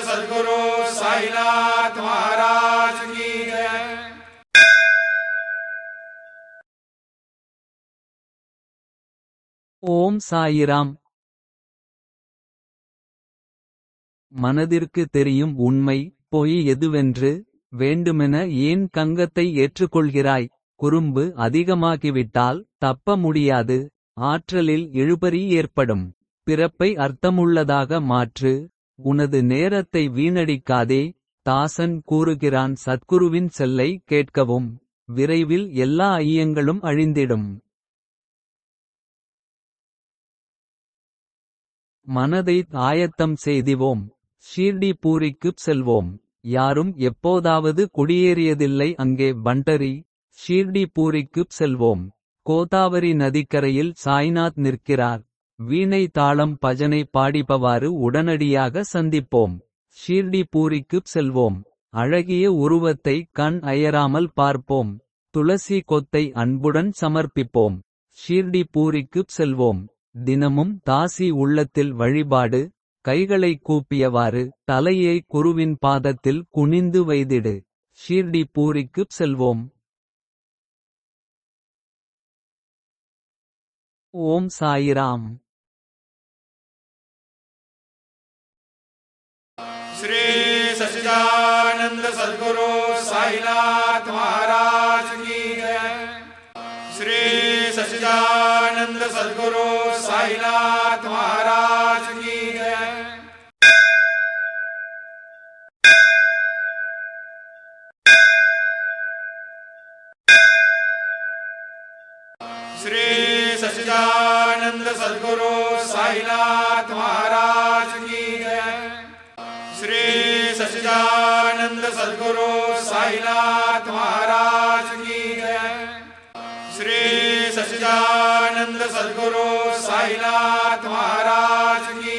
सद्गुरु साईनाथ महाराज की जय। ஓம் சாயிராம். மனதிற்கு தெரியும் உண்மை பொய் எதுவென்று. வேண்டுமென ஏன் கங்கத்தை ஏற்றுக்கொள்கிறாய். குறும்பு அதிகமாகிவிட்டால் தப்ப முடியாது. ஆற்றலில் இழுபறி ஏற்படும். பிறப்பை அர்த்தமுள்ளதாக மாற்று. உனது நேரத்தை வீணடிக்காதே. தாசன் கூறுகிறான் சத்குருவின் செல்லை கேட்கவும். விரைவில் எல்லா ஐயங்களும் அழிந்திடும். மனதை ஆயத்தம் செய்திவோம். ஷீர்டி பூரிக்குப் செல்வோம். யாரும் எப்போதாவது குடியேறியதில்லை அங்கே பண்டரி. ஷீர்டி பூரிக்குப் செல்வோம். கோதாவரி நதிக்கரையில் சாய்நாத் நிற்கிறார். வீணை தாளம் பஜனை பாடிப்பவாறு உடனடியாக சந்திப்போம். ஷீர்டி பூரிக்குப் செல்வோம். அழகிய உருவத்தை கண் அயராமல் பார்ப்போம். துளசி கொத்தை அன்புடன் சமர்ப்பிப்போம். ஷீர்டி பூரிக்குப் செல்வோம். தினமும் தாசி உள்ளத்தில் வழிபாடு. கைகளை கூப்பியவாறு தலையை குருவின் பாதத்தில் குனிந்து வைத்திடு. ஷீர்டி பூரிக்குப் செல்வோம். ஓம் சாயிராம். श्री सच्चिदानंद सद्गुरु साईनाथ महाराज की जय। श्री सच्चिदानंद सद्गुरु साईनाथ महाराज की जय। श्री सच्चिदानंद सद्गुरु साईनाथ महाराज की जय। श्री सच्चिदानंद सद्गुरु साईनाथ महाराज की जय। श्री सच्चिदानंद सद्गुरु साईनाथ महाराज की